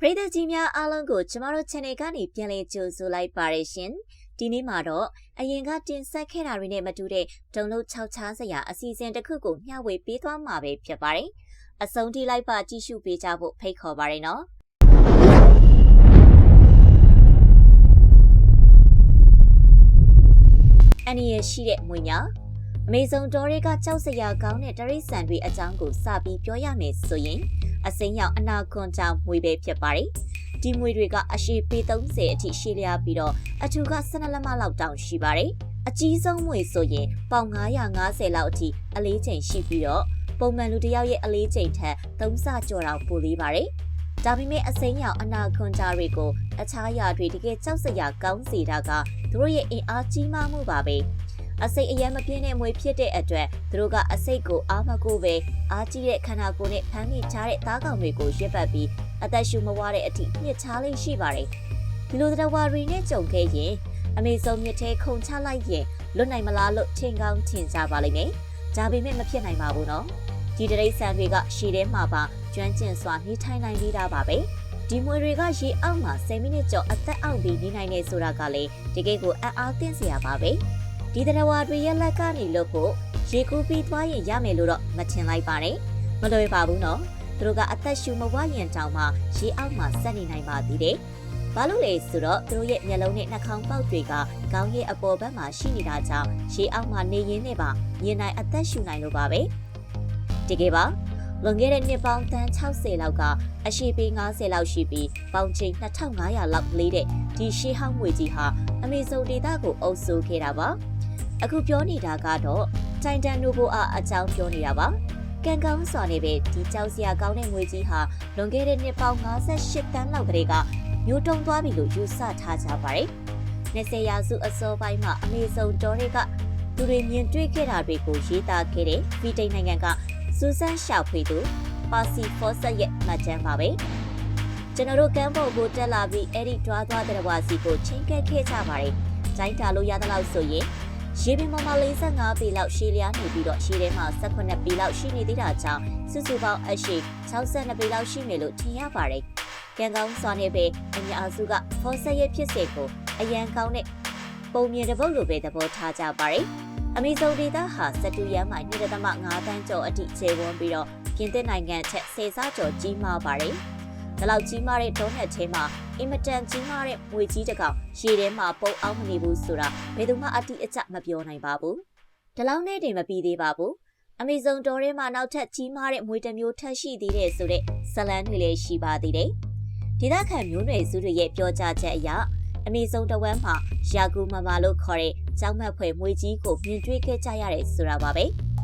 ပရိသတ်ကြီးများအားလုံးကိုကျမတို့ channel ကနေပြန်လည်ကြိုဆိုလိုက်ပါရရှင်။ဒီနေ့မှာတော့အရင်ကတင်ဆက်ခဲ့တာတွေနဲ့မတူတဲ့ဒုံလုံး6ချားစရာအစီအစဉ်တစ်ခုကိုမျှဝေပေးသွားမှာပဲဖြစ်ပါတယ်။အဆုံးထိလိုက်ပါကြည့်ရှုပေးကြဖို့ဖိတ်ခေါ်ပါရနော်။အနည်းရရှိတဲ့မွေညာအမေဇုံတော်တွေကကြောက်စရာကောင်းတဲ့တရိတ်ဆန်တွေအကြောင်းကိုစပြီးပြောရမယ်ဆိုရင်အစိမ်းရောင်အနာခွန်ကြောင့်မွေပဲဖြစ်ပါတယ်။ဒီမွေတွေကအရှည်ပေ30အထိရှည်လျားပြီးတော့အထူက12လက်မလောက်တောင်ရှိပါတယ်။အကြီးဆုံးမွေဆိုရင်ပေါင်950လောက်အထိအလေးချိန်ရှိပြီးတော့ပုံမှန်လူတစ်ယောက်ရဲ့အလေးချိန်ထက်3ဆကျော်တောင်ပိုလေးပါတယ်။ဒါပေမဲ့အစိမ်းရောင်အနာခွန်ကြားတွေကိုအခြားရာတွေတကယ်ကြောက်စရာကောင်းစေတာကသူတို့ရဲ့အင်အားကြီးမားမှုပါပဲ။အစိတ်အယမ်းမပြင်းတဲ့မွေဖြစ်တဲ့အတွက်သူတို့ကအစိတ်ကိုအားမကိုပဲအားကြီးတဲ့ခန္ဓာကိုယ်နဲ့ဖမ်းမိချတဲ့သားကောင်တွေကိုရွက်ပတ်ပြီးအသက်ရှူမဝတဲ့အထိညှစ်ချလေးရှိပါတယ်။ဒီလိုသတ္တဝါတွေနဲ့ကြုံခဲ့ရင်အမေဇုံမြစ်ထဲခုန်ချလိုက်ရင်လွတ်နိုင်မလားလို့ထင်ကောင်းထင်ကြပါလိမ့်မယ်။ဒါပေမဲ့မဖြစ်နိုင်ပါဘူးနော်။ဒီတရိတ်ဆန်တွေကရှည်ထဲမှာပါကျွမ်းကျင်စွာနေထိုင်နိုင်သေးတာပါပဲ။ဒီမွေတွေကရေအောက်မှာ10မိနစ်ကျော်အသက်အောက်ပြီးနေနိုင်နေဆိုတာကလည်းတကယ်ကိုအံ့အားသင့်စရာပါပဲ။ဒီသတ္တဝါတွေရဲ့လက်ကနေလို့ဖို့ရေကူးပြီးသွားရင်ရမယ်လို့တော့မထင်လိုက်ပါနဲ့မလွယ်ပါဘူးနော်သူတို့ကအသက်ရှူမဝရင်တောင်မှရေအောက်မှာဆက်နေနိုင်ပါသေးတယ်ဘာလို့လဲဆိုတော့သူတို့ရဲ့မျက်လုံးနဲ့နှာခေါင်းပေါက်တွေကခေါင်းရဲ့အပေါ်ဘက်မှာရှိနေတာကြောင့်ရေအောက်မှာနေရင်းနဲ့ပါမြင်နိုင်အသက်ရှူနိုင်လို့ပါပဲတကယ်ပါလွန်ခဲ့တဲ့နှစ်ပေါင်း60လောက်ကအရှိပေ90လောက်ရှိပြီးပေါင်ချိန်2500လောက်လေးတဲ့ဒီရှေးဟောင်းငွေကြီးဟာအမေဇုံဒေသကိုအုပ်စိုးခဲ့တာပါအခုပြောနေတာကတော့တိုင်တန်နိုဘိုအားအကြောင်းပြောနေတာပါကံကောင်းစွာနဲ့ပဲဒီကြောက်စရာကောင်းတဲ့ငွေကြီးဟာလွန်ခဲ့တဲ့နှစ်ပေါင်း58တန်းလောက်ကလေးကမျိုးတုံသွားပြီလို့ယူဆထားကြပါတယ်20ရာစုအစောပိုင်းမှာအမေဇုံတော်တွေကသူတွေမြင်တွေ့ခဲ့တာတွေကိုရေးသားခဲ့တဲ့ဗြိတိန်နိုင်ငံကစူဇန်ရှာဖွေသူပါစီဖော့ဆက်ရဲ့မှတ်တမ်းပါပဲကျွန်တော်တို့ကမ်းပေါ်ကိုတက်လာပြီးအဲ့ဒီတွားသွားတဲ့ဝါစီကိုချင်းကက်ခဲ့ကြပါတယ်ဂျိုင်းတာလို့ရတဲ့လောက်ဆိုရင်ရေပြင်ပေါ်မှာ45ပေလောက်ရှည်လျားနေပြီးတော့ရှည်ထဲမှာ18ပေလောက်ရှိနေသေးတာကြောင့်စုစုပေါင်းအရှိ62ပေလောက်ရှိမယ်လို့ထင်ရပါတယ်။ကံကောင်းစွာနဲ့ပဲအများစုကဖော်ဆက်ရဲ့ဖြစ်စဉ်ကိုအရန်ကောင်းတဲ့ပုံမြင်တဲ့ပုတ်လိုပဲသဘောထားကြပါတယ်။အမေဇုံဒေသဟာစတူရန်မိုင်1.5တန်းကျော်အထိခြေဝန်းပြီးတော့ပြင်သစ်နိုင်ငံချက်10ဆကျော်ကြီးမားပါတယ်။ဒီလောက်ကြီးမားတဲ့ဒေါနက်ထဲမှာအင်မတန်ကြီးမားတဲ့မွေကြီးတစ်ကောင်ရေထဲမှာပုံအောင်မနေဘူးဆိုတာဘယ်သူမှအတိအကျမပြောနိုင်ပါဘူး။ဒီလောက်နဲ့တင်မပြီးသေးပါဘူး။အမေဇုံတော်ထဲမှာနောက်ထပ်ကြီးမားတဲ့မွေတစ်မျိုးထပ်ရှိသေးတယ်ဆိုတဲ့ဇလန်းတွေလည်းရှိပါသေးတယ်။ဒေသခံမျိုးနွယ်စုတွေရဲ့ပြောကြားချက်အရအမေဇုံတဝမ်းမှာယာကူမမာလို့ခေါ်တဲ့ကြောက်မက်ဖွယ်မွေကြီးကိုမြင်တွေ့ခဲ့ကြရတယ်ဆိုတာပါပဲ။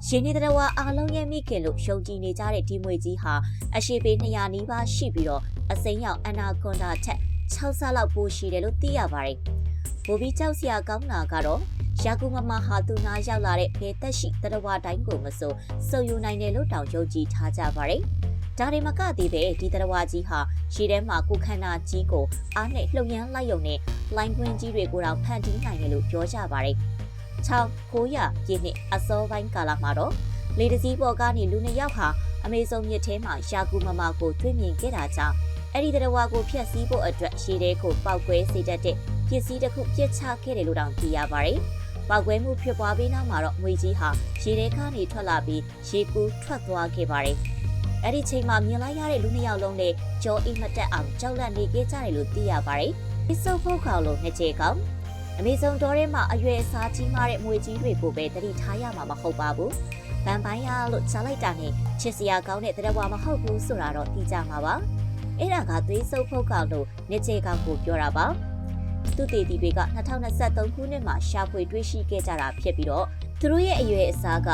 ရှင်နေတော်ဝါအားလုံးရဲ့မိခင်လို့ရှုံကြည်နေကြတဲ့ဒီမွေကြီးဟာအရှိပေ200နီးပါးရှိပြီးတော့အစိမ်းရောင်အနာကွန်ဒါထက်6ဆလောက်ပိုရှိတယ်လို့သိရပါတယ်။ဘိုဘီကြောက်စရာကောင်းတာကတော့ယာကူမမဟာသူနာရောက်လာတဲ့ဘယ်သက်ရှိတော်ဝါတိုင်းကိုမဆိုစုံယူနိုင်တယ်လို့တောင်ယုံကြည်ထားကြပါတယ်။ဒါတွေမကသေးပဲဒီတော်ဝါကြီးဟာရှေ့ထဲမှာကိုခန္ဓာကြီးကိုအားနဲ့လှုပ်ရမ်းလိုက်ုံနဲ့လိုင်းကွင်းကြီးတွေကိုတောင်ဖန်တီးနိုင်တယ်လို့ပြောကြပါတယ်။1900ပြည့်နှစ်အစောပိုင်းကာလမှာတော့လေတစည်းပေါ်ကနေလူ2ယောက်ဟာအမေဇုံမြစ်ထဲမှာယာကူမမကိုတွေ့မြင်ခဲ့တာကြောင့်အဲ့ဒီတော်ဝါကိုဖျက်ဆီးဖို့အတွက်ရှေ့ထဲကိုပောက်ကွဲစေတတ်တဲ့ပစ္စည်းတစ်ခုပြစ်ချခဲ့တယ်လို့တောင်သိရပါတယ်။ပောက်ကွဲမှုဖြစ်ပွားပြီးနောက်မှာတော့ငွေကြီးဟာရေထဲကနေထွက်လာပြီးရေကူးထွက်သွားခဲ့ပါတယ်။အဲ့ဒီချိန်မှာမြင်လိုက်ရတဲ့လူ2ယောက်လုံးနဲ့ကြောအိမ်မတက်အောင်ကြောက်လန့်နေခဲ့ကြတယ်လို့သိရပါတယ်။ဒီစုပ်ဖို့ခေါလို့နှစ်ကြေကောင်အမေဇုံတော်ထဲမှာအရွယ်အစားကြီးမားတဲ့မွေကြီးတွေကိုပဲတတိထားရမှာမဟုတ်ပါဘူး။ဗန်ပိုင်းရလို့ချလိုက်တာနဲ့ချစ်စရာကောင်းတဲ့တဲ့ဘွားမဟုတ်ဘူးဆိုတာတော့သိကြမှာပါ။အဲ့ဒါကသွေးစုပ်ဖို့ကောင်လို့နှစ်ကြေကောင်ကိုပြောတာပါ။သူတေတီတွေက2023ခုနှစ်မှာရှာဖွေတွေ့ရှိခဲ့ကြတာဖြစ်ပြီးတော့သူတို့ရဲ့အရွယ်အစားက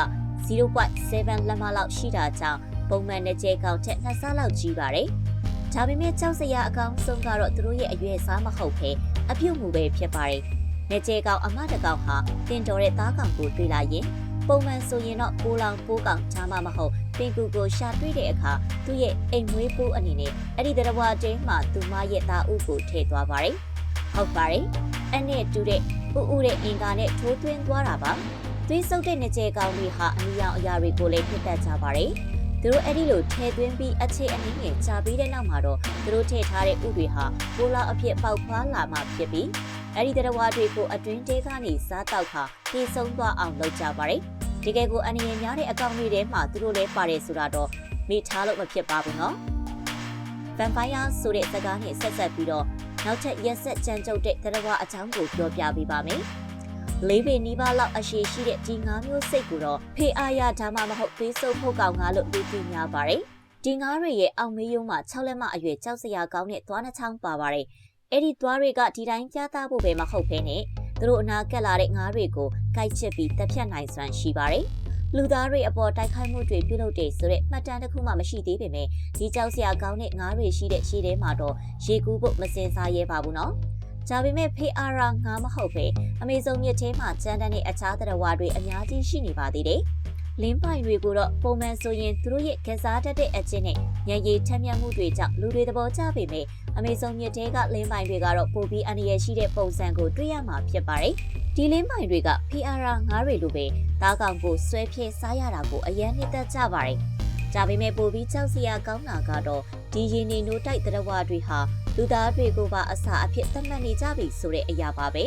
0.7 လက်မလောက်ရှိတာကြောင့်ပုံမှန်နှစ်ကြေကောင်ထက်2ဆလောက်ကြီးပါတယ်။ဒါပေမဲ့ကြောက်စရာအကောင်ဆုံးကတော့သူတို့ရဲ့အရွယ်အစားမဟုတ်ဘဲအပြုတ်မှုပဲဖြစ်ပါတယ်။နေကျေကောင်အမတကောင်ဟာတင်တော်တဲ့သားကောင်ကိုတွေ့လာရင်ပုံမှန်ဆိုရင်တော့ပိုးလောင်ပိုးကောင်ချားမမဟုတ်ပင်ကူကိုရှာတွေ့တဲ့အခါသူ့ရဲ့အိမ်မွေးပိုးအနေနဲ့အဲ့ဒီတရဝါတင်းမှာသူမရဲ့သားဥကိုထည့်သွားပါတယ်။ဟုတ်ပါတယ်။အဲ့နဲ့တူတဲ့ဥဥတဲ့အင်္ကာနဲ့ထိုးသွင်းသွားတာပါ။သွေးဆုပ်တဲ့နေကျေကောင်တွေဟာအနီရောင်အရာတွေကိုလည်းဖြစ်တတ်ကြပါတယ်။ သူတို့အဲ့ဒီလိုထဲသွင်းပြီးအခြေအနေငယ်ကြာပြီးတဲ့နောက်မှာတော့သူတို့ထည့်ထားတဲ့ဥတွေဟာပိုလာအဖြစ်ပေါက်ဖွာလာမှဖြစ်ပြီးအဲ့ဒီတရဝါတွေကိုအတွင်းတဲကနေစားတောက်ခါပြေဆုံးသွားအောင်လုပ်ကြပါတယ်တကယ်ကိုအနေရများတဲ့အကောင့်တွေထဲမှာသူတို့လည်းပါတယ်ဆိုတာတော့မိထားလို့မဖြစ်ပါဘူးနော်ဗမ်ပိုင်ယာဆိုတဲ့စကားနဲ့ဆက်ဆက်ပြီးတော့နောက်ထပ်ရက်ဆက်ကြမ်းကြုတ်တဲ့တရဝါအကြောင်းကိုပြောပြပေးပါမယ်လေးပေနီးပါးလောက်အရှိရှိတဲ့ဒီငါးမျိုးစိတ်ကိုတော့ဖေအားရဒါမှမဟုတ်ပေးစုပ်ဖို့ကောင်ငါလို့လူသိများပါတယ်ဒီငါးတွေရဲ့အောင်မေးရုံးမှာ6လက်မအရွယ်ကြောက်စရာကောင်းတဲ့သွားနှချောင်းပါပါတယ်အဲ့ဒီသွားတွေကဒီတိုင်းကြားသားဖို့ပဲမဟုတ်ဘဲနဲ့သူတို့အနာကက်လာတဲ့ငါးတွေကိုကိုက်ချစ်ပြီးတက်ဖြတ်နိုင်စွမ်းရှိပါတယ်လူသားတွေအပေါ်တိုက်ခိုက်မှုတွေပြုလုပ်တဲ့ဆိုတဲ့မှတ်တမ်းတစ်ခုမှမရှိသေးပေမဲ့ဒီကြောက်စရာကောင်းတဲ့ငါးတွေရှိတဲ့ရှေ့ထဲမှာတော့ရေကူးဖို့မစင်စားရဲပါဘူးနော်ဒါပေမဲ့ဖေအာရာငါမဟုတ်ပဲအမေဇုံမြစ်ထဲမှာကျန်းတဲ့အခြားသတ္တဝါတွေအများကြီးရှိနေပါသေးတယ်။လင်းပိုင်တွေကိုတော့ပုံမှန်ဆိုရင်သူတို့ရဲ့ကစားတတ်တဲ့အကျင့်နဲ့ညံရည်ထက်မြက်မှုတွေကြောင့်လူတွေသဘောကျပေမဲ့အမေဇုံမြစ်ထဲကလင်းပိုင်တွေကတော့ပိုပြီးအန္တရာယ်ရှိတဲ့ပုံစံကိုတွေ့ရမှာဖြစ်ပါတယ်။ဒီလင်းပိုင်တွေကဖေအာရာငါတွေလိုပဲသားကောင်ကိုဆွဲဖြဲစားရတာကိုအယမ်းနှစ်သက်ကြပါတယ်။ဒါပေမဲ့ပိုပြီးကြောက်စရာကောင်းတာကတော့ဒီရင်းနေနိုးတိုက်သတ္တဝါတွေဟာလူသားတွေကိုပါအစာအဖြစ်သတ်မှတ်နေကြပြီဆိုတဲ့အရာပါပဲ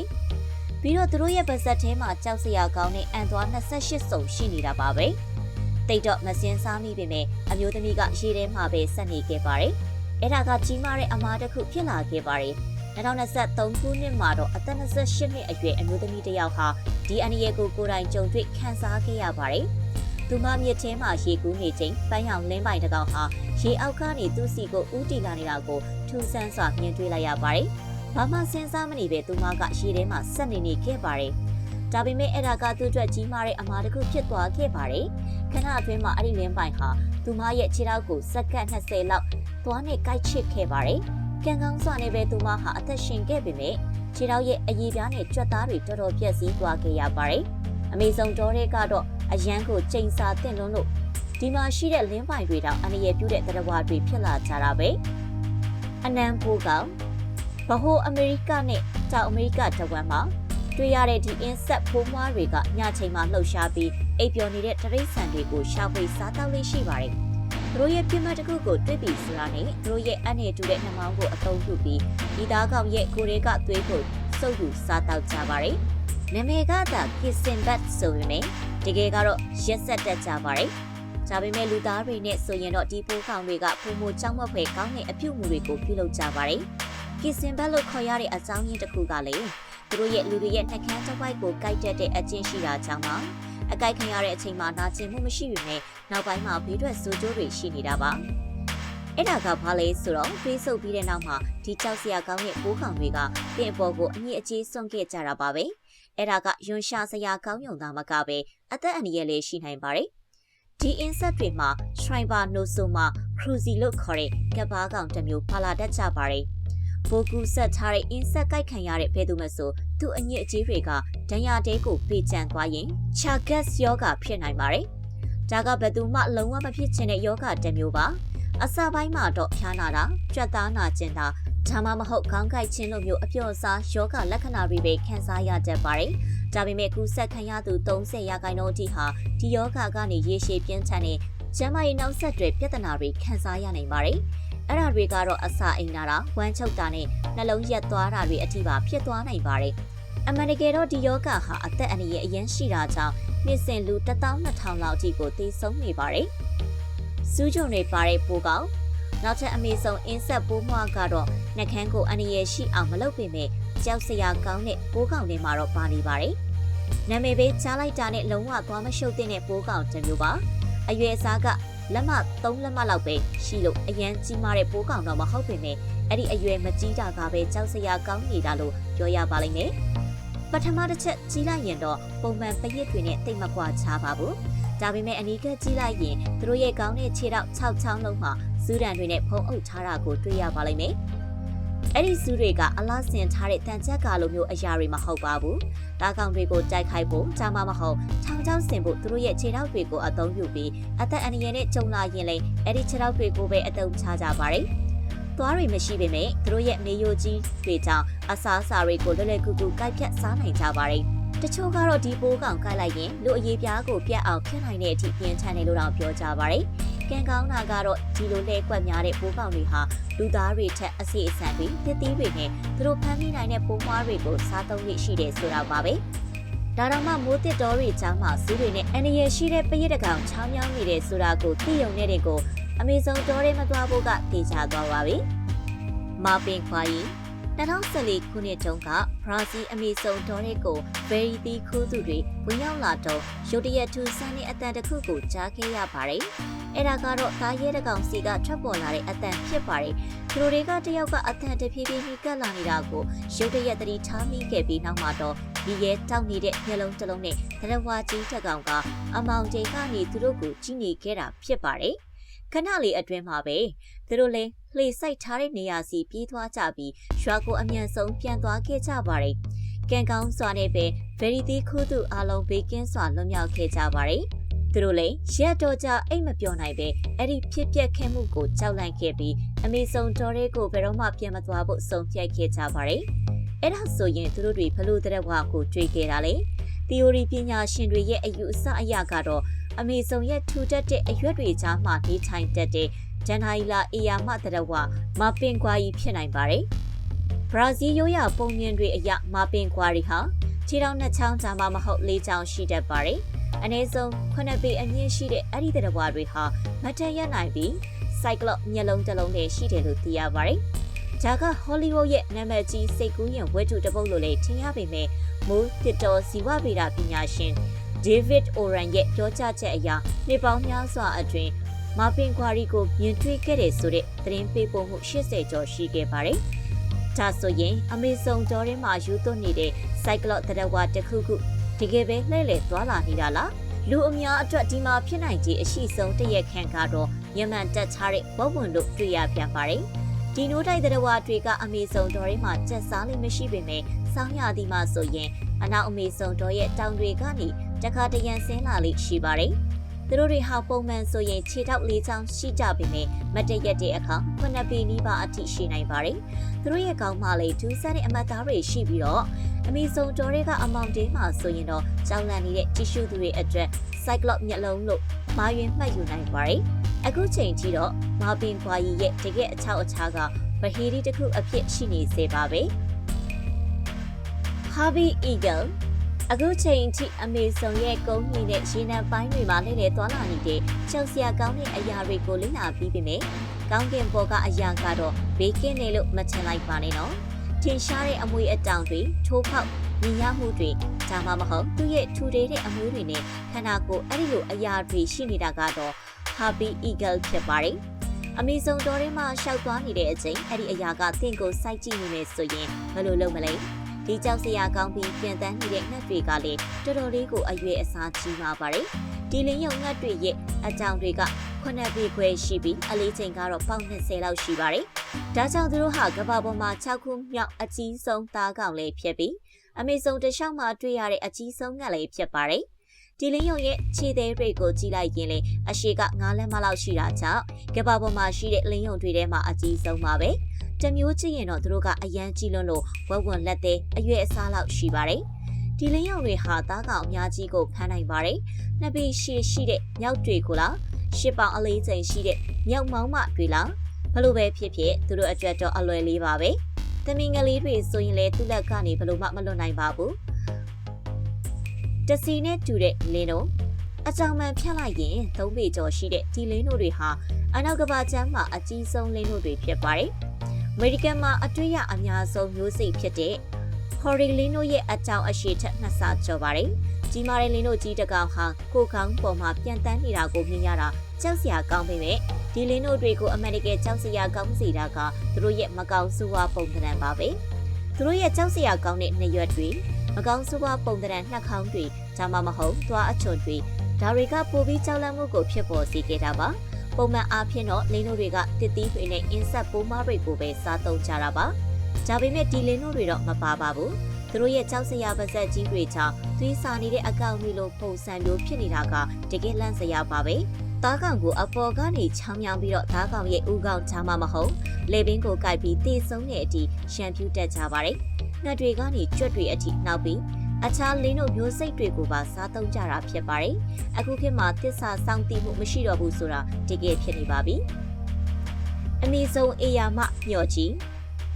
ပြီးတော့သူတို့ရဲ့ပါဇက်ထဲမှာကြောက်စရာကောင်းတဲ့အန်သွား28စုံရှိနေတာပါပဲတိတ်တော့မစင်းစားမိပေမဲ့အမျိုးသမီးကရေထဲမှာပဲဆက်နေခဲ့ပါတယ်အဲ့ဒါကကြီးမားတဲ့အမားတစ်ခုဖြစ်လာခဲ့ပါတယ်2023ခုနှစ်မှာတော့အသက်28နှစ်အရွယ်အမျိုးသမီးတစ်ယောက်ဟာဒီအန္တရာယ်ကိုကိုယ်တိုင်ကြုံတွေ့ခံစားခဲ့ရပါတယ်သူမမြစ်ထဲမှာရေကူးနေချိန်ပန်းရောင်လင်းပိုင်တစ်ကောင်ဟာရေအောက်ကနေသူ့စီကိုဥတီလာနေတာကိုထူးဆန်းစွာမြင်တွေ့လိုက်ရပါတယ်။ဘာမှစဉ်းစားမနေပဲသူမကရေထဲမှာဆက်နေခဲ့ပါတယ်။ဒါပေမဲ့အဲ့ဒါကသူ့အတွက်ကြီးမားတဲ့အမှားတစ်ခုဖြစ်သွားခဲ့ပါတယ်။ခဏအတွင်းမှာအဲ့ဒီလင်းပိုင်ဟာသူမရဲ့ခြေထောက်ကိုစက္ကန့်20လောက်သွားနဲ့ကိုက်ချစ်ခဲ့ပါတယ်။ကံကောင်းစွာနဲ့ပဲသူမဟာအသက်ရှင်ခဲ့ပေမဲ့ခြေထောက်ရဲ့အရည်ပြားနဲ့ကြွက်သားတွေတော်တော်ပြည့်စည်သွားခဲ့ရပါတယ်။အမေဇုံတောတွေကတော့အရန်ကိုချိန်စာတင်လွန်းလို့ဒီမှာရှိတဲ့လင်းပိုင်တွေတောင်အနေရပြုတဲ့သတ္တဝါတွေဖြစ်လာကြတာပဲအနံပိုးကောင်ဗဟိုအမေရိကနဲ့တောင်အမေရိကတဝက်မှာတွေ့ရတဲ့ဒီ insect ပိုးမွားတွေကညချိန်မှာလှုပ်ရှားပြီးအိပ်ပျော်နေတဲ့တရိတ်ဆန်တွေကိုရှာဖွေစားတောက်လေးရှိပါတယ်သူတို့ရဲ့ပြစ်မှတ်တစ်ခုကိုတွေ့ပြီးဆိုတာနဲ့သူတို့ရဲ့အနေတူတဲ့နှမောင်းကိုအသုံးပြုပြီးဒီသားကောင်ရဲ့ကိုယ်တွေကသွေးကိုစုပ်ယူစားတောက်ကြပါတယ်နာမည်ကသာ kissing bat ဆိုပေမဲ့တကယ်ကတော့ရက်ဆက်တက်ကြပါတယ်။ဒါပေမဲ့လူသားတွေနဲ့ဆိုရင်တော့ဒီပိုးကောင်တွေကပုံမကြောက်မွက်ဖွယ်ကောင်းတဲ့အပြုအမူတွေကိုပြုလုပ်ကြပါတယ်။ kissing bat လို့ခေါ်ရတဲ့အကြောင်းရင်းတစ်ခုကလည်းသူတို့ရဲ့လူတွေရဲ့နှက်ခမ်းတစ်ဝိုက်ကိုကိုက်တက်တဲ့အကျင့်ရှိတာကြောင့်ပါ။အကိုက်ခံရတဲ့အချိန်မှာနာကျင်မှုမရှိပေမဲ့နောက်ပိုင်းမှာဘေးထွက်ဆိုးကျိုးတွေရှိနေတာပါ။အဲ့ဒါကဘာလဲဆိုတော့ဖေးဆုပ်ပြီးတဲ့နောက်မှာဒီကြောက်စရာကောင်းတဲ့ပိုးကောင်တွေကပြင်ပေါ်ကိုအမြင့်အကြီးစွန့်ခဲ့ကြတာပါပဲ။အဲ့ဒါကယွန်ရှာစရာကောင်းယုံသားမကပဲအသက်အန္တရာယ်လေးရှိနိုင်ပါတယ်။ဒီ insect တွေမှာ Trypanosoma cruzi လို့ခေါ်တဲ့ကပ်ပါးကောင်တစ်မျိုးပါလာတတ်ကြပါတယ်။ပိုကူဆက်ထားတဲ့ insect ကိုက်ခံရတဲ့ဘယ်သူမှဆိုသူ့အညစ်အကြေးတွေကဒဏ်ရာတဲကိုပေးချန်သွားရင် Chagas ယောဂဖြစ်နိုင်ပါတယ်။ဒါကဘယ်သူမှလုံးဝမဖြစ်ချင်တဲ့ယောဂတစ်မျိုးပါ။အစပိုင်းမှာတော့ဖျားနာတာ၊ကြွက်သားနာကျင်တာဒါမှမဟုတ်ခေါင်းကိုက်ခြင်းလိုမျိုးအပျော့စားယောဂလက္ခဏာတွေပဲခံစားရတတ်ပါတယ်။ဒါပေမဲ့ကူးစက်ခံရသူ30%အထိဟာဒီယောဂကနေရေရှည်ပြင်းထန်တဲ့ကျန်းမာရေးနောက်ဆက်တွဲပြဿနာတွေခံစားရနိုင်ပါတယ်။အဲ့ဒါတွေကတော့အစာအိမ်နာတာ၊ဝမ်းချုပ်တာနဲ့နှလုံးရက်သွားတာတွေအထိပါဖြစ်သွားနိုင်ပါတယ်။အမှန်တကယ်တော့ဒီယောဂဟာအသက်အန္တရာယ်အရင်ရှိတာကြောင့်နှစ်စဉ်လူ12,000လောက်အထိကိုသေဆုံးနေပါတယ်။စူးကြုံတွေပါတဲ့ပိုးကောင်နောက်ထပ်အမေဆုံး insect ပိုးမွားကတော့နှက်ခမ်းကိုအန္တရာယ်ရှိအောင်မလုပ်ပေမဲ့ကြောက်စရာကောင်းတဲ့ပိုးကောင်တွေမှာတော့ပါနေပါတယ်။နာမည်ပဲကြားလိုက်တာနဲ့လုံးဝသွားမရှုပ်တဲ့ပိုးကောင်တစ်မျိုးပါ။အရွယ်အစားကလက်မ3လက်မလောက်ပဲရှိလို့အရန်ကြီးမားတဲ့ပိုးကောင်တော့မဟုတ်ပေမဲ့အဲ့ဒီအရွယ်မကြီးတာကပဲကြောက်စရာကောင်းနေတာလို့ပြောရပါလိမ့်မယ်။ပထမတစ်ချက်ကြီးလိုက်ရင်တော့ပုံမှန်ပရစ်တွေနဲ့တိတ်မကွာခြားပါဘူး။ဒါပေမဲ့အနီးကပ်ကြီးလိုက်ရင်သူတို့ရဲ့ကောင်းတဲ့ခြေထောက်6ချောင်းလုံးမှာစူးတံတွေနဲ့ဖုံးအုပ်ထားတာကိုတွေ့ရပါလိမ့်မယ်။အဲ့ဒီစူးတွေကအလားဆင်ထားတဲ့တန်ချက်ကာလိုမျိုးအရာတွေမဟုတ်ပါဘူး။တားကောင်တွေကိုတိုက်ခိုက်ဖို့ဒါမှမဟုတ်ထောင်ချောင်းဆင်ဖို့သူတို့ရဲ့ခြေထောက်တွေကိုအသုံးပြုပြီးအသက်အန္တရာယ်နဲ့ကြုံလာရင်လည်းအဲ့ဒီခြေထောက်တွေကိုပဲအသုံးချကြပါတယ်။သွားတွေမရှိပေမဲ့သူတို့ရဲ့မေယိုကြီးတွေကြောင့်အစားအစာတွေကိုလွယ်လွယ်ကူကူကိုက်ဖြတ်စားနိုင်ကြပါတယ်။တချို့ကတော့ဒီပိုးကောင်ကိုက်လိုက်ရင်လူအရေးပြားကိုပြတ်အောင်ဖျက်နိုင်တဲ့အထိပြင်းထန်တယ်လို့တော့ပြောကြပါတယ်။ ကန်ကောင်းတာကတော့ဒီလိုလဲကွက်များတဲ့ပိုးကောင်တွေဟာလူသားတွေထက်အစီအစံတွေတစ်သီးတွေနဲ့သူတို့ဖမ်းမိနိုင်တဲ့ပိုးမွားတွေကိုစားသုံးရရှိတယ်ဆိုတာပါပဲဒါတော့မှမိုးတစ်တော်တွေကြားမှာစူးတွေနဲ့အန်ရရှိတဲ့ပရိသတ်ကောင်ချောင်းမြောင်းနေတယ်ဆိုတာကိုသိရုံနဲ့တွေကိုအမေဇုံတော်တွေမသွားဖို့ကသိချသွားပါပြီမာပင်ခွာရီ2014ခုနှစ်တုန်းကဘရာဇီးအမေဇုံတော်တွေကိုဗယ်ရီတီခိုးသူတွေဝင်ရောက်လာတော့ရုတ်တရက်ထူဆန်းတဲ့အတန်တစ်ခုကိုကြားခဲ့ရပါတယ်။အဲ့ဒါကတော့သားရဲတကောင်စီကထွက်ပေါ်လာတဲ့အတန်ဖြစ်ပါတယ်။သူတို့တွေကတယောက်ကအတန်တဖြည်းဖြည်းကပ်လာနေတာကိုရုတ်တရက်သတိထားမိခဲ့ပြီးနောက်မှာတော့ဒီရဲတောက်နေတဲ့မျက်လုံးတစ်လုံးနဲ့တရဝါကြီးတစ်ကောင်ကအမောင်ကျိန်ကနေသူတို့ကိုကြည့်နေခဲ့တာဖြစ်ပါတယ်။ခဏလေးအတွင်းမှာပဲသူတို့လည်းလှေစိုက်ထားတဲ့နေရာစီပြေးသွားကြပြီးရွာကိုအမြန်ဆုံးပြန်သွားခဲ့ကြပါတယ်။ကံကောင်းစွာနဲ့ပဲဗယ်ရီတီခိုးသူအလုံးဘေးကင်းစွာလွတ်မြောက်ခဲ့ကြပါတယ်။သူတို့လည်းရက်တော်ကြအိတ်မပြောနိုင်ပဲအဲ့ဒီဖြစ်ပျက်ခဲ့မှုကိုကြောက်လန့်ခဲ့ပြီးအမေဇုံတော်တွေကိုဘယ်တော့မှပြန်မသွားဖို့ဆုံးဖြတ်ခဲ့ကြပါတယ်။အဲ့ဒါဆိုရင်သူတို့တွေဘလို့တဲ့ဘဝကိုကြွေခဲ့တာလေ။ theory ပညာရှင်တွေရဲ့အယူအဆအရကတော့အမေဇုံရဲ့ထူထပ်တဲ့အရွက်တွေကြားမှာနေထိုင်တတ်တဲ့ဂျန်ဟိုင်လာအေယာမတရဝမာပင်ကွာကြီးဖြစ်နိုင်ပါတယ်။ဘရာဇီးရိုးရာပုံမြင်တွေအရမာပင်ကွာရီဟာခြေထောက်နှစ်ချောင်းကြားမှာမဟုတ်၄ချောင်းရှိတတ်ပါတယ်။အနည်းဆုံး9ပေအမြင့်ရှိတဲ့အဲ့ဒီတရဝတွေဟာမထက်ရနိုင်ပြီးစိုက်ကလော့မျက်လုံးတစ်လုံးနဲ့ရှိတယ်လို့သိရပါတယ်။ဒါကဟောလိဝုဒ်ရဲ့နာမည်ကြီးစိတ်ကူးရင်ဝတ္ထုတစ်ပုဒ်လို့လည်းထင်ရပေမဲ့မိုးတစ်တော်ဇီဝဗေဒပညာရှင်ဒေးဗစ်အိုရန်ရဲ့ပြောကြားချက်အရနှစ်ပေါင်းများစွာအတွင်းမာပင်ကွာရီကိုမြင်တွေ့ခဲ့တဲ့ဆိုတဲ့သတင်းပေးပို့မှု80ကျော်ရှိခဲ့ပါတယ်။ဒါဆိုရင်အမေဇုံတော်ထဲမှာယူသွနေတဲ့စိုက်ကလော့တရဝါတစ်ခုခုတကယ်ပဲလှည့်လည်သွားလာနေတာလား။လူအများအတွက်ဒီမှာဖြစ်နိုင်ခြေအရှိဆုံးတရက်ခန့်ကတော့ညမှန်တက်ချတဲ့ဝက်ဝင်တို့တွေ့ရပြန်ပါတယ်။ဒီနိုးတိုက်တရဝါတွေကအမေဇုံတော်ထဲမှာကျက်စားလေးမရှိပေမဲ့စောင်းရသည်မှဆိုရင်အနောက်အမေဇုံတော်ရဲ့တောင်တွေကနေတခါတရံဆင်းလာလေးရှိပါတယ်။သူတို့တွေဟာပုံမှန်ဆိုရင်ခြေထောက်၄ချောင်းရှိကြပေမဲ့မတည့်ရက်တဲ့အခါ9ပေနီးပါးအထိရှိနိုင်ပါတယ်။သူတို့ရဲ့ကောင်းမလေးဒူးဆန်းတဲ့အမတ်သားတွေရှိပြီးတော့အမေဇုံတော်တွေကအမောင်တင်းမှာဆိုရင်တော့ကြောင်လန့်နေတဲ့ကြည့်ရှုသူတွေအတွက် cyclops မျက်လုံးလို့မာယွင်မှတ်ယူနိုင်ပါတယ်။အခုချိန်ထိတော့မာပင်ကွာရီရဲ့တကယ်အချောက်အခြားကဗဟီရီတစ်ခုအဖြစ်ရှိနေစေပါပဲ။ Harvey Eagleအခုချိန်ထိအမေဇုံရဲ့ကုန်းမြင့်တဲ့ရေနံပိုင်းတွေမှာလဲလဲသွားလာနေတဲ့ကြောက်စရာကောင်းတဲ့အရာတွေကိုလေ့လာပြီးပြီမယ်။ကောင်းကင်ဘော်ကအရာကတော့ဘေးကင်းနေလို့မထင်လိုက်ပါနဲ့နော်။ထင်ရှားတဲ့အမွေအတောင်တွေထိုးဖောက်မြင်ရမှုတွေဒါမှမဟုတ်သူ့ရဲ့ထူသေးတဲ့အမွေတွေနဲ့ခန္ဓာကိုယ်အဲ့ဒီလိုအရာတွေရှိနေတာကတော့ Harvey Eagle ဖြစ်ပါတယ်။အမေဇုံတော်ထဲမှာရှောက်သွားနေတဲ့အချိန်အဲ့ဒီအရာကတင့်ကိုစိုက်ကြည့်နေမယ်ဆိုရင်ဘယ်လိုလုပ်မလဲ။ဒီကြောက်စရာကောင်းပြီးပြန်တန်းနေတဲ့ငှက်တွေကလည်းတော်တော်လေးကိုအရွယ်အစားကြီးပါပါတယ်။ဒီလင်းရုံငှက်တွေရဲ့အကြောင်တွေက9ပေခွဲရှိပြီးအလေးချိန်ကတော့ပေါင်20လောက်ရှိပါတယ်။ဒါကြောင့်သူတို့ဟာကမ္ဘာပေါ်မှာ6ခုမြောက်အကြီးဆုံးသားကောင်လေးဖြစ်ပြီးအမေဇုံတစ်လျှောက်မှာတွေ့ရတဲ့အကြီးဆုံးငှက်လေးဖြစ်ပါတယ်။ဒီလင်းရုံရဲ့ခြေသေးတွေကိုကြည့်လိုက်ရင်လေအရှိက9လက်မလောက်ရှိတာကြောင့်ကမ္ဘာပေါ်မှာရှိတဲ့လင်းရုံတွေထဲမှာအကြီးဆုံးပါပဲ။တမျိုးကြည့်ရင်တော့သူတို့ကအရန်ကြီးလွန်းလို့ဝက်ဝင်လက်သေးအရွယ်အစားလောက်ရှိပါတယ်။ဒီလင်းရောင်တွေဟာသားကောင်အများကြီးကိုဖမ်းနိုင်ပါတယ်။နှစ်ပြီးရှိတဲ့မြောက်တွေကိုလား10ပေါင်အလေးချိန်ရှိတဲ့မြောက်မောင်းမတွေလားဘလို့ပဲဖြစ်ဖြစ်သူတို့အတွက်တော့အလွယ်လေးပါပဲ။သမီးငလေးတွေဆိုရင်လေသူ့လက်ကနေဘလို့မှမလွတ်နိုင်ပါဘူး။တစီနဲ့တူတဲ့လင်းတို့အကြောင်မှန်ဖြတ်လိုက်ရင်3ပေကျော်ရှိတဲ့ဒီလင်းတို့တွေဟာအနောက်ကဘာကျမ်းမှာအကြီးဆုံးလင်းတို့တွေဖြစ်ပါတယ်။အမေရိကန်မှာအတွေ့အများဆုံးမျိုးစိဖြစ်တဲ့ Corylino ရဲ့အကြောင်းအရှိထက်2ဆကျော်ပါတယ်။ကြီးမားတဲ့လင်းတို့ကြီးတကောင်ဟာကိုကောင်းပေါ်မှာပြန်တန်းနေတာကိုမြင်ရတာကြောက်စရာကောင်းပေမဲ့ဒီလင်းတို့တွေကိုအမေရိကန်ကြောက်စရာကောင်းစေတာကသူတို့ရဲ့မကောင်းဆိုးဝါးပုံသဏ္ဍာန်ပါပဲ။သူတို့ရဲ့ကြောက်စရာကောင်းတဲ့နှရွက်တွေမကောင်းဆိုးဝါးပုံသဏ္ဍာန်နှာခေါင်းတွေဒါမှမဟုတ်သွားအချွန်တွေဒါတွေကပိုပြီးကြောက်လန့်မှုကိုဖြစ်ပေါ်စေခဲ့တာပါ။ပုံမှန်အားဖြင့်တော့လင်းတို့တွေကတစ်သီးတွေနဲ့အင်ဆက်ပိုးမတွေကိုပဲစားသုံးကြတာပါ။ဒါပေမဲ့ဒီလင်းတို့တွေတော့မပါပါဘူး။သူတို့ရဲ့ကြောက်စရာပါဇက်ကြီးတွေကြောင့်သွေးစာနေတဲ့အကောင်တွေလိုပုံစံမျိုးဖြစ်နေတာကတကယ်လန့်စရာပါပဲ။သားကောင်ကိုအပေါ်ကနေချောင်းမြောင်းပြီးတော့သားကောင်ရဲ့ဥကောင်ချာမမဟုတ်လေပင်ကိုကိုက်ပြီးတေဆုံးတဲ့အထိရှမ်းပြူတက်ကြပါတယ်။ငှက်တွေကနေကြွက်တွေအထိနောက်ပြီး အခြားလင်းတို့မျိုးစိတ်တွေကိုပါစားသုံးကြတာဖြစ်ပါတယ်။အခုခေတ်မှာသစ္စာစောင့်တည်မှုမရှိတော့ဘူးဆိုတာတကယ်ဖြစ်နေပါပြီ။အမေဇုံအေယာမမျှော်ကြီ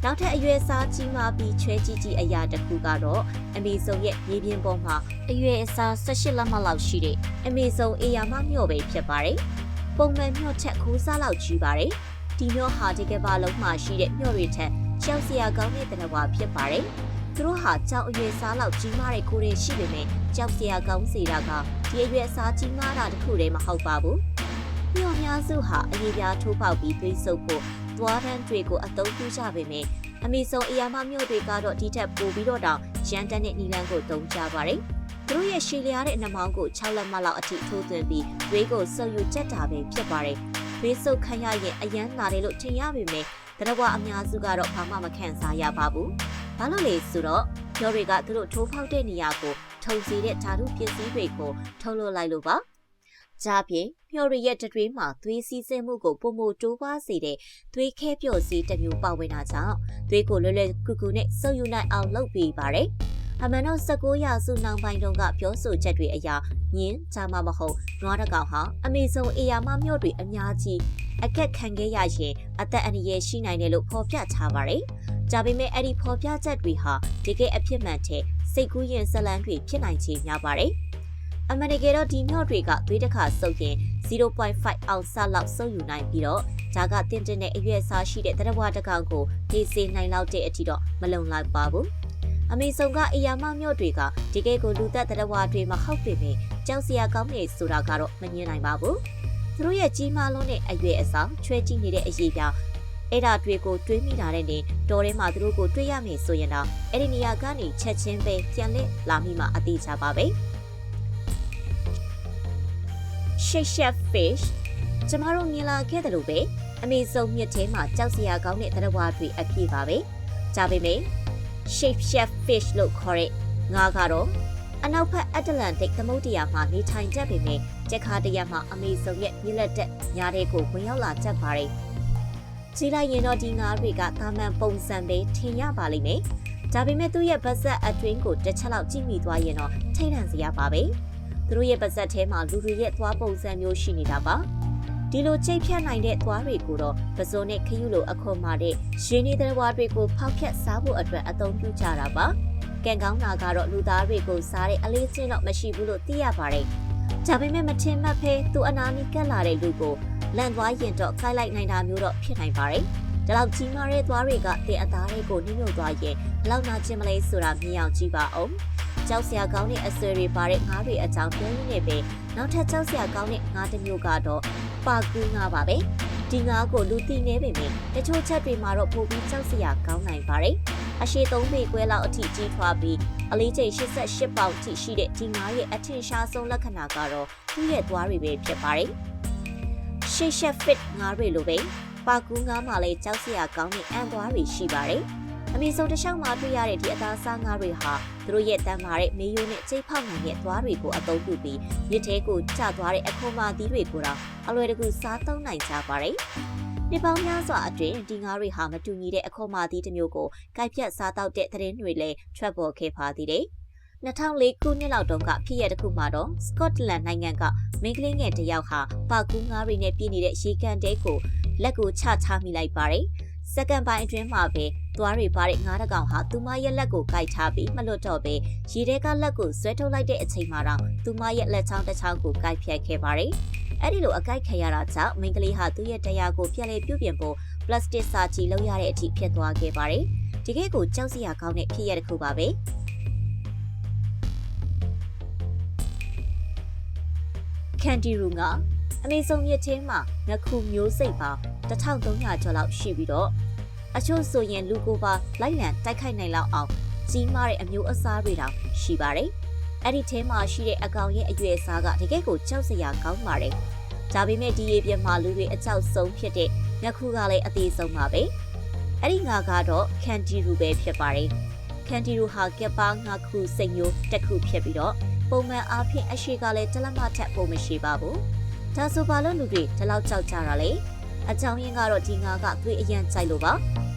းနောက်ထပ်အရွယ်စားကြီးမားပြီးချွဲကြီးကြီးအရာတစ်ခုကတော့အမေဇုံရဲ့မြေပြင်ပေါ်မှာအရွယ်အစား18လက်မလောက်ရှိတဲ့အမေဇုံအေယာမမျှော်ပဲဖြစ်ပါတယ်။ပုံမှန်မျှော်ချက်ခိုးစားလောက်ကြီးပါတယ်။ဒီမျှော်ဟာဒီကဘာလုံးမှာရှိတဲ့မျှော်တွေထက်ကြောက်စရာကောင်းတဲ့တနဝါဖြစ်ပါတယ်။သူတို့ဟာကြောက်အရွယ်စားလောက်ကြီးမားတဲ့ကိုယ်တွေရှိပေမဲ့ကြောက်စရာကောင်းစေတာကဒီအရွယ်စားကြီးမားတာတခုတည်းမဟုတ်ပါဘူး။မျှော်များစုဟာအရေးပြားထိုးပေါက်ပြီးသွေးဆုပ်ဖို့သွားတန်းတွေကိုအသုံးပြုကြပေမဲ့အမေဆုံးအရာမမျိုးတွေကတော့ဒီထက်ပိုပြီးတော့တောင်ရန်တန်းတဲ့နီလန်းကိုသုံးကြပါတယ်။သူတို့ရဲ့ရှည်လျားတဲ့နှမောင်းကို6လက်မလောက်အထိထိုးသွင်းပြီးသွေးကိုဆုပ်ယူချက်တာပဲဖြစ်ပါတယ်။သွေးဆုပ်ခံရရင်အရန်နာတယ်လို့ထင်ရပေမဲ့တရဝအများစုကတော့ဘာမှမခံစားရပါဘူး။ဘာလို့လဲဆိုတော့မျောတွေကသူတို့ထိုးဖောက်တဲ့နေရာကိုထုံစီတဲ့ဓာတုပစ္စည်းတွေကိုထုတ်လွှတ်လိုက်လို့ပါ။ကြပြင်မျော်ရရဲ့တတွေးမှာသွေးစီးဆင်းမှုကိုပုံမတိုးပွားစေတဲ့သွေးခဲပြော့စီးတစ်မျိုးပါဝင်တာကြောင့်သွေးကိုလွယ်လွယ်ကူကူနဲ့ဆုပ်ယူနိုင်အောင်လုပ်ပေးပါတယ်။အမှန်တော့19ရာစုနောက်ပိုင်းတုန်းကပြောဆိုချက်တွေအရညင်းဂျာမမဟုတ်နွားတစ်ကောင်ဟာအမေဆုံးအေယာမမျော့တွေအများကြီးအခက်ခံခဲ့ရရင်အသက်အန္တရာယ်ရှိနိုင်တယ်လို့ဖော်ပြထားပါတယ်။ဒါပေမဲ့အဲ့ဒီဖော်ပြချက်တွေဟာတကယ်အဖြစ်မှန်တဲ့စိတ်ကူးရင်ဇလန်းတွေဖြစ်နိုင်ခြေများပါတယ်။အမေရိကန်တော့ဒီမျော့တွေကသွေးတစ်ခါဆုပ်ရင်0.5 အောင်စလောက်ဆုပ်ယူနိုင်ပြီးတော့ဒါကတင်းတင်းနဲ့အရွယ်စားရှိတဲ့တရဝတစ်ကောင်ကိုဒေးစေနိုင်လောက်တဲ့အထိတော့မလုံလောက်ပါဘူး။အမေဆုံးကအရာမမျော့တွေကဒီကဲကိုလူသက်တရဝတွေမဟုတ်ပေမဲ့ကြောက်စရာကောင်းနေဆိုတာကတော့မငြင်းနိုင်ပါဘူး။သူတို့ရဲ့ကြီးမားလုံးနဲ့အရွယ်အစားချွဲကြည့်နေတဲ့အရေးပြအဲ့ဒါတွေကိုတွေးမိတာနဲ့တော်ထဲမှာသူတို့ကိုတွေးရမယ်ဆိုရင်တော့အဲ့ဒီနေရာကနေချက်ချင်းပဲပြန်လက်လာမိမှအသေးချပါပဲChef fish ကျမတို့မြင်လာခဲ့တယ်လို့ပဲအမေဆုံးမြစ်ထဲမှာကြောက်စရာကောင်းတဲ့သတ္တဝါတွေအပြည့်ပါပဲ။ဒါပေမဲ့ Chef fish လို့ခေါ်တဲ့ငါကတော့အနောက်ဘက်အတ္တလန်တိတ်သမုဒ္ဒရာမှာနေထိုင်တတ်ပေမဲ့ကြက်ခါတရက်မှာအမေဆုံးရဲ့မြစ်လက်တက်ညာတဲ့ကိုဝင်ရောက်လာတတ်ပါတယ်။ကြည့်လိုက်ရင်တော့ဒီငါတွေကသာမန်ပုံစံပဲထင်ရပါလိမ့်မယ်။ဒါပေမဲ့သူ့ရဲ့ဗတ်ဆက်အတွင်းကိုတစ်ချက်လောက်ကြည့်မိသွားရင်တော့ထိတ်လန့်စရာပါပဲ။သူတို့ရဲ့ပါဇက်ထဲမှာလူတွေရဲ့သွားပုံစံမျိုးရှိနေတာပါဒီလိုချိတ်ဖြတ်နိုင်တဲ့သွားတွေကိုတော့ပဇွန်နဲ့ခရုလိုအခွန်မာတဲ့ရင်းနေတဲ့ဝါတွေကိုဖောက်ဖြတ်စားဖို့အတွက်အသုံးပြုကြတာပါကံကောင်းတာကတော့လူသားတွေကိုစားတဲ့အလေးချင်းတော့မရှိဘူးလို့သိရပါတယ်ဒါပေမဲ့မထင်မှတ်ဖဲသူအနာနီးကပ်လာတဲ့လူကိုလန့်သွားရင်တော့ခိုက်လိုက်နိုင်တာမျိုးတော့ဖြစ်နိုင်ပါတယ်ဒါလောက်ကြီးမားတဲ့သွားတွေကတင်အသားတွေကိုနှိမ့်ညွတ်သွားရင်ဘလောက်နာကျင်မလဲဆိုတာမြင်အောင်ကြည့်ပါဦးကြောက်စရာကောင်းတဲ့အဆွေတွေပါတဲ့ငါးတွေအကြောင်းပြောရင်းနဲ့ပဲနောက်ထပ်ကြောက်စရာကောင်းတဲ့ငါးတစ်မျိုးကတော့ပါကူးငါးပါပဲဒီငါးကိုလူသိနေပေမဲ့တချို့ချက်တွေမှာတော့ပိုပြီးကြောက်စရာကောင်းနိုင်ပါတယ်အရှိ3ပေခွဲလောက်အထိကြီးထွားပြီးအလေးချိန်88ပေါင်ထိရှိတဲ့ဒီငါးရဲ့အထင်ရှားဆုံးလက္ခဏာကတော့သူ့ရဲ့သွားတွေပဲဖြစ်ပါတယ်Chef fish ငါးတွေလိုပဲပါကူးငါးမှာလည်းကြောက်စရာကောင်းတဲ့အံသွားတွေရှိပါတယ်အမေဆုံးတစ်လျှောက်မှာတွေ့ရတဲ့ဒီအသားစားငါးတွေဟာသူတို့ရဲ့တန်မာတဲ့မေးရိုးနဲ့ချိတ်ဖောက်နိုင်တဲ့သွားတွေကိုအသုံးပြုပြီးမြစ်ထဲကိုကျသွားတဲ့အခွန်မာသီးတွေကိုတော့အလွယ်တကူစားသုံးနိုင်ကြပါတယ်။ဒီပေါင်းများစွာအတွင်းဒီငါးတွေဟာမတူညီတဲ့အခွန်မာသီးတစ်မျိုးကိုကိုက်ဖြတ်စားတောက်တဲ့သတင်းတွေလည်းထွက်ပေါ်ခဲ့ပါသေးတယ်။2004ခုနှစ်လောက်တုန်းကဖြစ်ရတဲ့ခုမှာတော့စကော့တလန်နိုင်ငံကမိန်းကလေးငယ်တစ်ယောက်ဟာပါကူးငါးတွေနဲ့ပြည်နေတဲ့ရေကန်တဲကိုလက်ကိုချချမိလိုက်ပါတယ်။စက္ကန့်ပိုင်းအတွင်းမှာပဲသွားတွေပါတဲ့ငါးတကောင်ဟာသူမရဲ့လက်ကိုကိုက်ထားပြီးမလွတ်တော့ပဲရေထဲကလက်ကိုဆွဲထုတ်လိုက်တဲ့အချိန်မှာတော့သူမရဲ့လက်ချောင်းတစ်ချောင်းကိုကိုက်ဖြတ်ခဲ့ပါတယ်။အဲ့ဒီလိုအကိုက်ခံရတာကြောင့်မိန်းကလေးဟာသူ့ရဲ့တရားကိုပြန်လည်ပြုပြင်ဖို့ပလတ်စတစ်စာချီလုပ်ရတဲ့အထိဖြစ်သွားခဲ့ပါတယ်။ဒီကိကိုကြောက်စရာကောင်းတဲ့ဖြစ်ရတစ်ခုပါပဲ။ကန်ဒီရူကအမေဆုံးမြစ်ထဲမှာငခုမျိုးစိတ်ပေါင်း1300ကျော်လောက်ရှိပြီးတော့အချို့ဆိုရင်လူကိုပါလိုက်လံတိုက်ခိုက်နိုင်လောက်အောင်ကြီးမားတဲ့အမျိုးအစားတွေတောင်ရှိပါတယ်။အဲ့ဒီထဲမှာရှိတဲ့အကောင်ရဲ့အရွယ်အစားကတကယ်ကိုကြောက်စရာကောင်းပါတယ်။ဒါပေမဲ့ဒီရေပြင်မှာလူတွေအကြောက်ဆုံးဖြစ်တဲ့ငခုကလည်းအသေးဆုံးပါပဲ။အဲ့ဒီငါကတော့ကန်ဒီရူပဲဖြစ်ပါတယ်။ကန်ဒီရူဟာကက်ပါငါခုစိတ်မျိုးတစ်ခုဖြစ်ပြီးတော့ပုံမှန်အားဖြင့်အရှိကလည်းတလက်မထက်ပုံမရှိပါဘူး။ဒါဆိုဘာလို့လူတွေဒီလောက်ကြောက်ကြတာလဲ။အကြောင်းရင်းကတော့ဒီငါကသွေးအရန်ကြိုက်လို့ပါ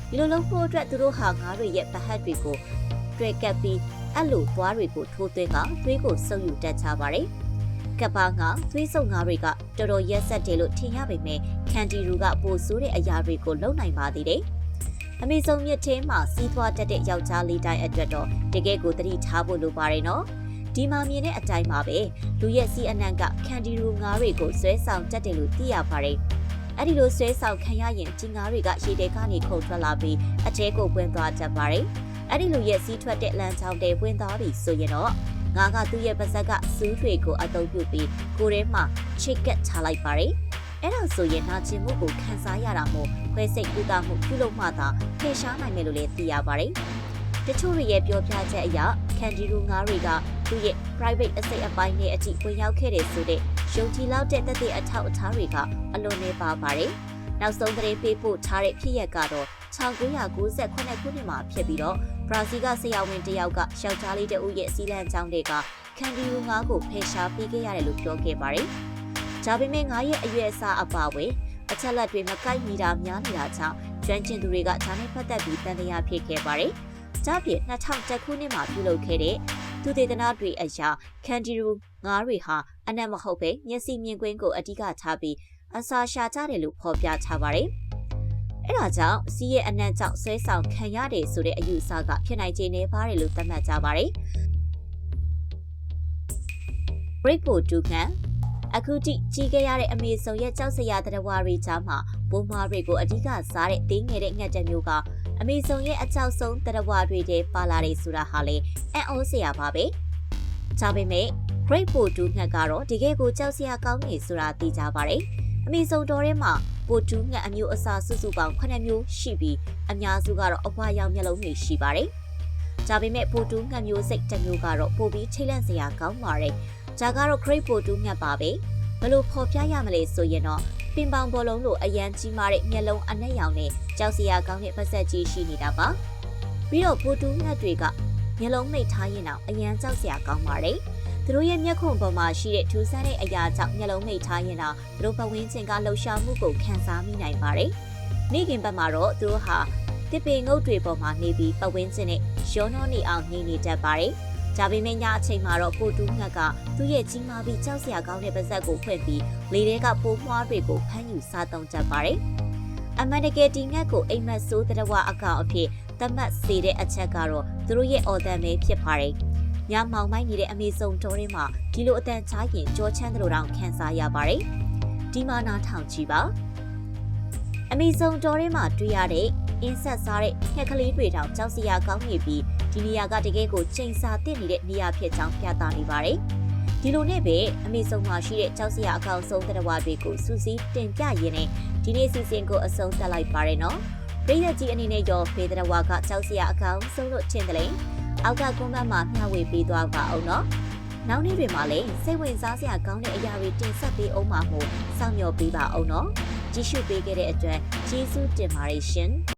ဒီလိုလုံးဖို့အတွက်သူတို့ဟာငါးတွေရဲ့ဗဟတ်တွေကိုတွေ့ကပ်ပြီး အဲ့လိုသွားတွေကိုထိုးသွင်းကသွေးကိုစုပ်ယူတတ်ကြပါတယ်။ကပ္ပငါသွေးစုပ်ငါတွေကတော်တော်ရက်ဆက်တယ်လို့ထင်ရပေမဲ့ကန်တီရူကပိုဆိုးတဲ့အရာတွေကိုလုပ်နိုင်ပါသေးတယ်။အမေဇုံမြစ်ထဲမှာစီးသွားတတ်တဲ့ယောက်ျားလေးတိုင်းအတွက်တော့တကယ်ကိုသတိထားဖို့လိုပါတယ်နော်။ဒီမှာမြင်တဲ့အတိုင်းပါပဲလူရဲ့စီအနံ့ကကန်တီရူငါတွေကိုဆွဲဆောင်တတ်တယ်လို့သိရပါတယ်။အဲ့ဒီလိုဆွဲဆောင်ခံရရင်ဒီငါတွေကရေတဲကနေခုန်ထွက်လာပြီးအထဲကိုပွင့်သွားတတ်ပါတယ်။အဲ့ဒီလိုရဲ့စီးထွက်တဲ့လမ်းကြောင်းတွေပွင့်သွားပြီဆိုရင်တော့ငါကသူ့ရဲ့ပါဇက်ကစူးတွေကိုအသုံးပြုပြီးကိုယ်ထဲမှာချစ်ကပ်ချလိုက်ပါတယ်။အဲ့ဒါဆိုရင်နာကျင်မှုကိုခံစားရတာမို့ခွဲစိတ်ကူတာမှုပြုလုပ်မှသာဖယ်ရှားနိုင်မယ်လို့လည်းသိရပါတယ်။တချို့ရဲ့ပြောပြချက်အရကန်ဒီရူငါတွေကသူ့ရဲ့ private အစိတ်အပိုင်းနဲ့အထိဝင်ရောက်ခဲ့တဲ့ဆိုတဲ့ယုံကြည်လောက်တဲ့တသက်အထောက်အထားတွေကအလွန်နေပါပါတယ်။နောက်ဆုံးသတင်းပေးပို့ထားတဲ့ဖြစ်ရပ်ကတော့1998ခုနှစ်မှာဖြစ်ပြီးတော့ဘရာဇီးကဆရာဝန်တယောက်ကယောက်ျားလေးတဦးရဲ့စီးလန့်ကြောင်းတွေကကန်ဒီရူငါကိုဖယ်ရှားပေးခဲ့ရတယ်လို့ပြောခဲ့ပါတယ်။ဒါပေမဲ့ငါရဲ့အရွယ်အစားအပါအဝင်အချက်လက်တွေမကိုက်မိတာများနေတာကြောင့်ကျွမ်းကျင်သူတွေကဒါနဲ့ပတ်သက်ပြီးတန်တရားဖြစ်ခဲ့ပါတယ်။ဒါပြင်2010ခုနှစ်မှာပြုလုပ်ခဲ့တဲ့သူတေသနာတွေအရာကန်ဒီရူငါတွေဟာအနက်မဟုတ်ပဲမျက်စိမြင်ကွင်းကိုအဓိကထားပြီးအစာရှာကြတယ်လို့ဖော်ပြထားပါတယ်။အဲ့ဒါကြောင့်စီးရဲ့အနံ့ကြောင့်ဆွဲဆောင်ခံရတယ်ဆိုတဲ့အယူအဆကဖြစ်နိုင်ခြေနေပါတယ်လို့သတ်မှတ်ကြပါတယ်။ Break ဖို့တူခံအခုထိကြီးခဲ့ရတဲ့အမေဆုံရဲ့ကြောက်စရာတရဝါတွေကြားမှာဘိုးမတွေကိုအဓိကစားတဲ့တင်းငယ်တဲ့ငှက်တဲ့မျိုးကအမေဆုံရဲ့အကြောက်ဆုံးတရဝါတွေထဲပါလာတယ်ဆိုတာဟာလေအံ့ဩစရာပါပဲ။ဒါပေမဲ့ Break ဖို့တူငှက်ကတော့တကယ်ကိုကြောက်စရာကောင်းနေဆိုတာသိကြပါတယ်။အမေဆုံတော်ထဲမှာပိုတူးငှက်အမျိုးအစားစုစုပေါင်း9မျိုးရှိပြီးအများစုကတော့အဝါရောင်မျက်လုံးတွေရှိပါတယ်။ဒါပေမဲ့ပိုတူးငှက်မျိုးစိတ်တစ်မျိုးကတော့ပိုပြီးထိတ်လန့်စရာကောင်းပါတယ်။ဒါကတော့ Great ပိုတူးငှက်ပါပဲ။ဘယ်လိုဖော်ပြရမလဲဆိုရင်တော့ပင်ပေါင်ဘောလုံးလိုအရန်ကြီးမားတဲ့မျက်လုံးအနက်ရောင်နဲ့ကြောက်စရာကောင်းတဲ့ပါးစပ်ကြီးရှိနေတာပါ။ပြီးတော့ပိုတူးငှက်တွေကမျက်လုံးမိတ်ထားရင်တော့အရန်ကြောက်စရာကောင်းပါတယ်။သူတို့ရဲ့မျက်ခုံပေါ်မှာရှိတဲ့ထူးဆန်းတဲ့အရာကြောင့်မျက်လုံးမိတ်ထားရင်တော့သူတို့ပတ်ဝန်းကျင်ကလှုပ်ရှားမှုကိုခံစားမိနိုင်ပါတယ်။နေ့ခင်ဘက်မှာတော့သူတို့ဟာတစ်ပင်ငုတ်တွေပေါ်မှာနေပြီးပတ်ဝန်းကျင်နဲ့ရောနှောနေအောင်နေတတ်ပါတယ်။ဒါပေမဲ့ညအချိန်မှာတော့ပိုတူးငှက်ကသူ့ရဲ့ကြီးမားပြီးကြောက်စရာကောင်းတဲ့ပါးစပ်ကိုဖွင့်ပြီးလေထဲကပိုးမွှားတွေကိုဖမ်းယူစားသုံးတတ်ပါတယ်။အမန်တကယ်ဒီငှက်ကိုအိမ်မက်ဆိုးတရဝအကောင်အဖြစ်သတ်မှတ်စေတဲ့အချက်ကတော့သူတို့ရဲ့အော်တန်ပဲဖြစ်ပါတယ်။ညမောင်မိုင်းနေတဲ့အမေဆုံတော်ထဲမှာဒီလိုအတန်ချားရင်ကြောချမ်းတယ်လို့တောင်ခံစားရပါတယ်။ဒီမှာနားထောင်ကြည့်ပါ။အမေဆုံတော်ထဲမှာတွေ့ရတဲ့အင်းဆက်စားတဲ့ငှက်ကလေးတွေတောင်ကြောက်စရာကောင်းနေပြီးဒီနေရာကတကယ်ကိုချိန်စာတင်နေတဲ့နေရာဖြစ်ကြောင်းပြသနေပါတယ်။ဒီလိုနဲ့ပဲအမေဆုံမှာရှိတဲ့ကြောက်စရာအကောင်ဆုံးတဲ့ဝါတွေကိုစူးစီးတင်ပြရင်းနဲ့ဒီနေ့စီစဉ်ကိုအဆုံးသတ်လိုက်ပါတယ်နော်။ပြည်သက်ကြီးအနေနဲ့ရောဖေးတဲ့ဝါကကြောက်စရာအကောင်ဆုံးလို့ထင်တယ်လေ။အောက်ကကွန်ကမှာမျှဝေပေးသွားပါအောင်နော်။နောက်နေ့တွေမှာလည်းစိတ်ဝင်စားစရာကောင်းတဲ့အရာတွေတင်ဆက်ပေးအောင်ပါမို့စောင့်မျှော်ပေးပါအောင်နော်။ကြည့်ရှုပေးခဲ့တဲ့အတွက်ကျေးဇူးတင်ပါတယ်ရှင်။